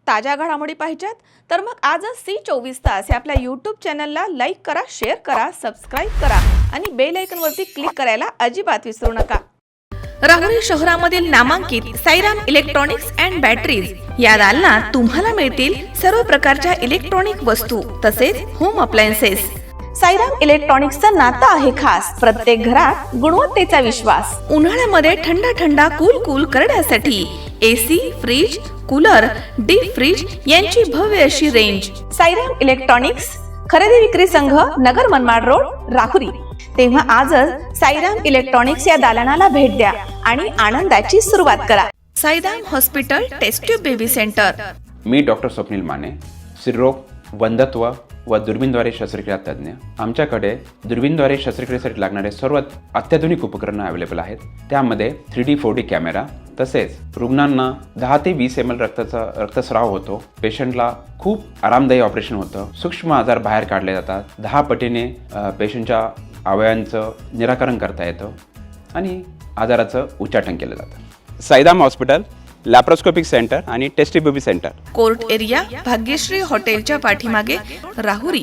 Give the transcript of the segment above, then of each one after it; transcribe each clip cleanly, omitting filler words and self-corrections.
ताज्या घडामोडी पाहिजेत तर मग आजच C24 तास या आपल्या YouTube चॅनलला लाईक करा, शेअर करा, सबस्क्राईब करा आणि बेल आयकॉनवरती क्लिक करायला अजिबात विसरू नका। राहुरी शहरामधील नामांकित साईराम इलेक्ट्रॉनिक्स अँड बॅटरीज या दालनात तुम्हाला मिळतील सर्व प्रकारच्या इलेक्ट्रॉनिक वस्तू तसेच होम अप्लायन्सेस। साईराम इलेक्ट्रॉनिक्सचं नातं आहे खास, प्रत्येक घरात गुणवत्तेचा विश्वास। उन्हाळ्यामध्ये थंड कूल करण्यासाठी AC, fridge, cooler, deep fridge यांची भव्य अशी रेंज। साईराम इलेक्ट्रॉनिक्स खरेदी विक्री संघ, नगर मनमाड रोड, राहुरी। तेव्हा आजच साईराम इलेक्ट्रॉनिक्स या दालनाला भेट द्या आणि आनंदाची सुरुवात करा। Sairam hospital test tube baby centre. मी डॉक्टर स्वप्नील माने, स्त्रीरोग, वंध्यत्व व दुर्बीणद्वारे शस्त्रक्रिया तज्ञ। आमच्याकडे दुर्बीणद्वारे शस्त्रक्रियेसाठी लागणारे सर्व अत्याधुनिक उपकरणं अवेलेबल आहेत। त्यामध्ये 3D 4D कॅमेरा, तसेच रुग्णांना 10 ते 20 ml रक्तस्राव होतो। पेशंटला खूप आरामदायी ऑपरेशन होतं। सूक्ष्म आजार बाहेर काढले जातात। 10 पटीने पेशंटच्या अवयवांचं निराकरण करता येतं आणि आजाराचं उच्चाटन केलं जातं। साईराम हॉस्पिटल, लॅप्रोस्कोपिक सेंटर आणि test baby centre, court area, Bhagyashree हॉटेलच्या पाठीमागे, राहुरी।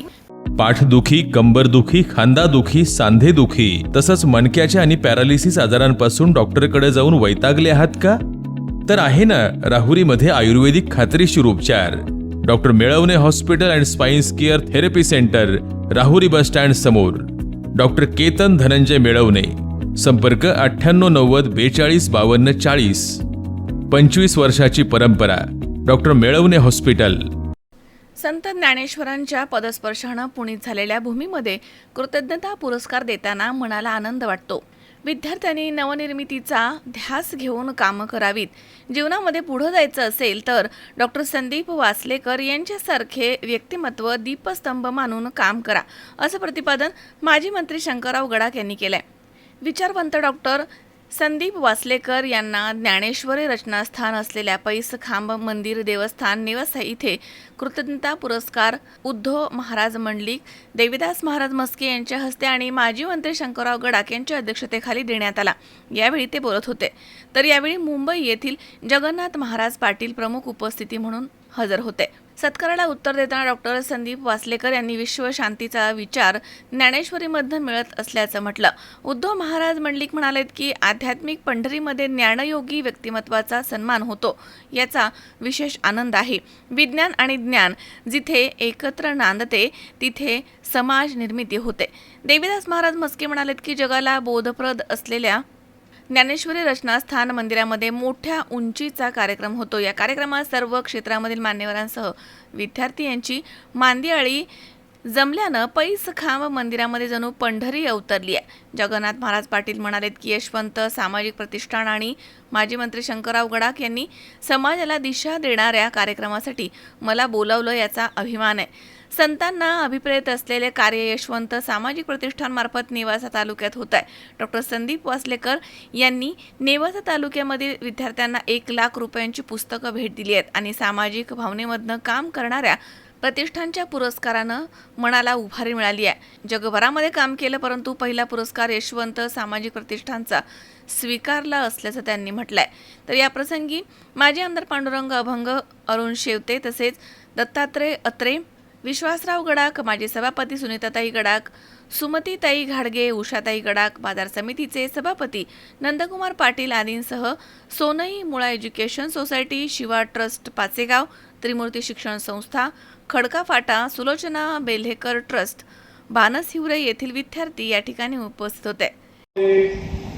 पाठदुखी, कंबरदुखी, खांदादुखी, सांधेदुखी तसंच मणक्याच्या आणि पॅरालिसिस आजारांपासून डॉक्टरकडे जाऊन वैतागले आहात का? तर आहे ना राहुरीमध्ये आयुर्वेदिक खात्रीशीर उपचार। Doctor Melavane hospital and spines care therapy centre, Rahuri bus stand समोर। डॉक्टर केतन धनंजय मेळवणे, संपर्क 9890 42 52 40। 25 वर्षाची परंपरा, डॉक्टर मेळवणे हॉस्पिटल। संत ज्ञानेश्वरांच्या पदस्पर्शानं पुनीत झालेल्या भूमीमध्ये कृतज्ञता पुरस्कार देताना मनाला आनंद वाटतो। विद्यार्थ्यांनी नवनिर्मितीचा ध्यास घेऊन कामं करावीत। जीवनामध्ये पुढे जायचं असेल तर डॉक्टर संदीप वासलेकर यांच्यासारखे व्यक्तिमत्व दीपस्तंभ मानून काम करा, असं प्रतिपादन माजी मंत्री शंकरराव गडाख यांनी केलंय। विचारवंत डॉक्टर संदीप वासलेकर यांना ज्ञानेश्वरी रचनास्थान असलेल्या पैस खांब मंदिर देवस्थान निवासा इथे कृतज्ञता पुरस्कार उद्धव महाराज मंडलिक, देवीदास महाराज मस्के यांच्या हस्ते आणि माजी मंत्री शंकरराव गडाख यांच्या अध्यक्षतेखाली देण्यात आला। यावेळी ते बोलत होते। तर यावेळी मुंबई येथील जगन्नाथ महाराज पाटील प्रमुख उपस्थिती म्हणून हजर होते। सत्काराला उत्तर देताना डॉक्टर संदीप वासलेकर यांनी विश्व शांतीचा विचार ज्ञानेश्वरीमधून मिळत असल्याचं म्हटलं। उद्धव महाराज मंडलिक म्हणालेत की आध्यात्मिक पंढरीमध्ये ज्ञानयोगी व्यक्तिमत्वाचा सन्मान होतो, याचा विशेष आनंद आहे। विज्ञान आणि ज्ञान जिथे एकत्र नांदते तिथे समाज निर्मिती होते। देवीदास महाराज मस्के म्हणालेत की जगाला बोधप्रद असलेल्या ज्ञानेश्वरी रचनास्थान मंदिरामध्ये मोठ्या उंचीचा कार्यक्रम होतो। या कार्यक्रमात सर्व क्षेत्रामधील मान्यवरांसह विद्यार्थी यांची मांदियाळी जमल्यानं पैस खांब मंदिरामध्ये जणू पंढरी अवतरली आहे। जगन्नाथ महाराज पाटील म्हणालेत की यशवंत सामाजिक प्रतिष्ठान आणि माजी मंत्री शंकरराव गडाख यांनी समाजाला दिशा देणाऱ्या कार्यक्रमासाठी मला बोलावलं, याचा अभिमान आहे। संतांना अभिप्रेत असलेले कार्य यशवंत सामाजिक प्रतिष्ठानमार्फत नेवासा तालुक्यात होत आहे। डॉक्टर संदीप वासलेकर यांनी नेवासा तालुक्यामधील विद्यार्थ्यांना 1 लाख रुपयांची पुस्तकं भेट दिली आहेत आणि सामाजिक भावनेमधनं काम करणाऱ्या प्रतिष्ठानच्या पुरस्कारानं मनाला उभारी मिळाली आहे। जगभरामध्ये काम केलं परंतु पहिला पुरस्कार यशवंत सामाजिक प्रतिष्ठानचा स्वीकारला असल्याचं त्यांनी म्हटलंय। तर या प्रसंगी माजी आमदार पांडुरंग अभंग, अरुण शेवते तसेच दत्तात्रय अत्रे, विश्वासराव गडाख, माजी सभापती सुनीताताई गडाख, सुमतीताई घाडगे, उषाताई गडाख, बाजार समितीचे सभापती नंदकुमार पाटील आदींसह सोनई मुळा education society, Shiva trust Pachegaon, त्रिमूर्ती शिक्षण संस्था, खडका फाटा, सुलोचना बेल्हेकर ट्रस्ट, भानस हिवरे येथील विद्यार्थी या ठिकाणी उपस्थित होते।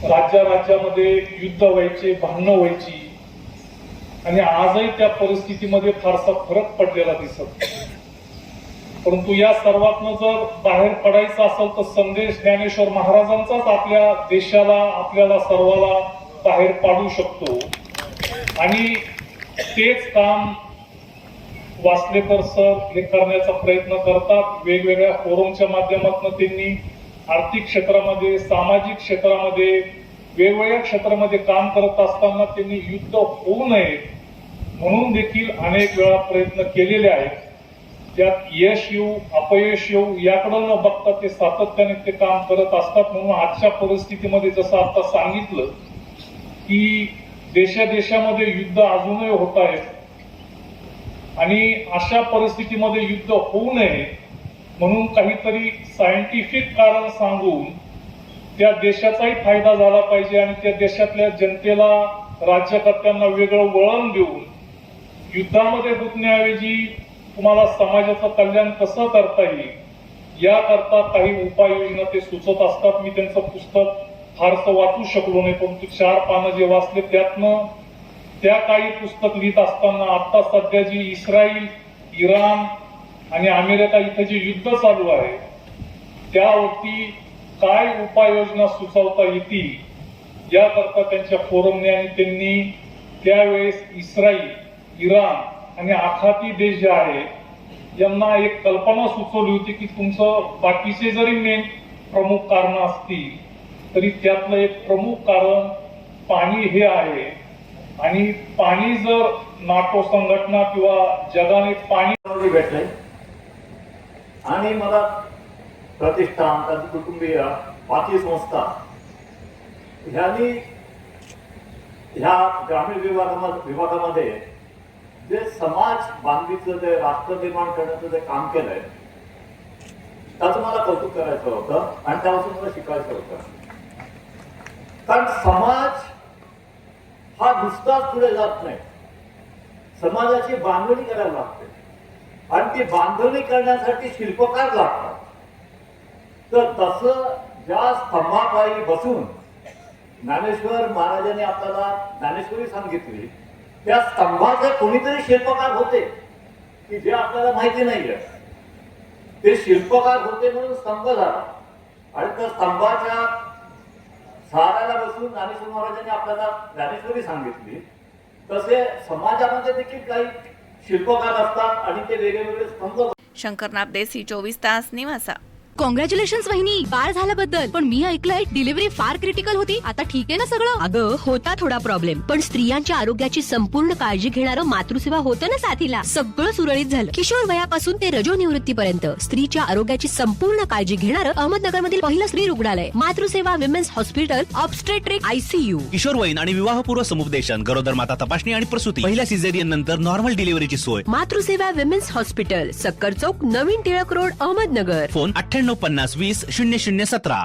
राज्यामध्ये युद्ध व्हायचे, भांडणं व्हायची आणि आजही त्या परिस्थितीमध्ये फारसा फरक पडलेला दिसत नाही। परंतु या सर्वातनं जर बाहेर पडायचं असेल तर संदेश ज्ञानेश्वर महाराजांचाच आपल्या देशाला, आपल्याला सर्वाला बाहेर पाडू शकतो आणि तेच काम वासलेकर सर हे करण्याचा प्रयत्न करतात। वेगवेगळ्या फोरमच्या माध्यमातून त्यांनी आर्थिक क्षेत्रामध्ये, सामाजिक क्षेत्रामध्ये, वेगवेगळ्या क्षेत्रामध्ये काम करत असताना त्यांनी युद्ध होऊ नये म्हणून देखील अनेक वेळा प्रयत्न केलेले आहेत। त्यात यश येऊ अपयश येऊ याकडे न बघता ते सातत्याने ते काम करत असतात। म्हणून आजच्या परिस्थितीमध्ये जसं आता सांगितलं की देशादेशामध्ये युद्ध अजूनही होत आहेत, आणि अशा परिस्थितीमध्ये युद्ध होऊ नये म्हणून काहीतरी सायंटिफिक कारण सांगून त्या देशाचाही फायदा झाला पाहिजे आणि त्या देशातल्या जनतेला, राज्यकर्त्यांना वेगळं वळण देऊन युद्धामध्ये गुंतण्याऐवजी तुम्हाला समाजाचं कल्याण कसं करता येईल याकरता काही उपाययोजना ते सुचत असतात. मी त्यांचं पुस्तक फारसं वाचू शकलो नाही, परंतु 4 पानं जे वाचले त्यातनं त्या काही पुस्तक लिहित असताना आता सध्या जी इस्रायल, इराण आणि अमेरिका इथं जे युद्ध चालू आहे त्यावरती काय उपाययोजना सुचवता येतील याकरता त्यांच्या फोरमने आणि त्यांनी त्यावेळेस इस्रायल, इराण आणि आखाती देश जे आहेत यांना एक कल्पना सुचवली होती की तुमचं बाकीचे जरी मेन प्रमुख कारण असतील तरी त्यातलं एक प्रमुख कारण पाणी हे आहे आणि पाणी जर नाटो संघटना किंवा जगाने पाणी भेटलंय आणि मला प्रतिष्ठान, त्यांची कुटुंबीय, बाकी संस्था ह्यांनी ह्या ग्रामीण विभागामध्ये जे समाज बांधणीचं, जे राष्ट्र निर्माण करण्याचं जे काम केलंय त्याचं मला कौतुक करायचं होतं आणि त्यापासून मला शिकायचं होतं. कारण समाज हा नुसताच पुढे जात नाही, समाजाची बांधणी करायला लागते आणि ती बांधणी करण्यासाठी शिल्पकार लागतात. तर तसं ज्या स्तंभापायी बसून ज्ञानेश्वर महाराजांनी आपल्याला ज्ञानेश्वरी सांगितली त्या स्तंभाचे कोणीतरी शिल्पकार होते की जे आपल्याला माहिती नाहीये. ते शिल्पकार होते म्हणून स्तंभ झाला आणि त्या स्तंभाच्या सहाऱ्याला बसून ज्ञानेश्वर महाराजांनी आपल्याला ज्ञानेश्वरी सांगितली. तसे समाजामध्ये देखील काही शिल्पकार असतात आणि ते वेगवेगळे स्तंभ. शंकर नापदेसी 24 तास निवासा. कॉंग्रॅच्युलेशन्स वहिनी, बाळ झाल्याबद्दल. पण मी ऐकलंय डिलिव्हरी फार क्रिटिकल होती. आता ठीक आहे ना सगळं? अगं होता थोडा प्रॉब्लेम, पण स्त्रियांच्या आरोग्याची संपूर्ण काळजी घेणारं मातृसेवा होतं ना साथीला. सगळं सुरळीत झालं. किशोर वयापासून ते रजोनिवृत्तीपर्यंत स्त्रीच्या आरोग्याची संपूर्ण काळजी घेणारं अहमदनगर मधील पहिलं स्त्री रुग्णालय Matruseva women's hospital, obstetric, ICU. किशोरवयीन आणि विवाहपूर्व समुपदेशन, गरोदर माता तपासणी आणि प्रसूती, पहिल्या सिझेरियन नंतर नॉर्मल डिलिव्हरीची सोय. मातृसेवा विमेन्स हॉस्पिटल, सक्कर चौक, नवीन टिळक रोड, अहमदनगर. फोन 9850 20 0017.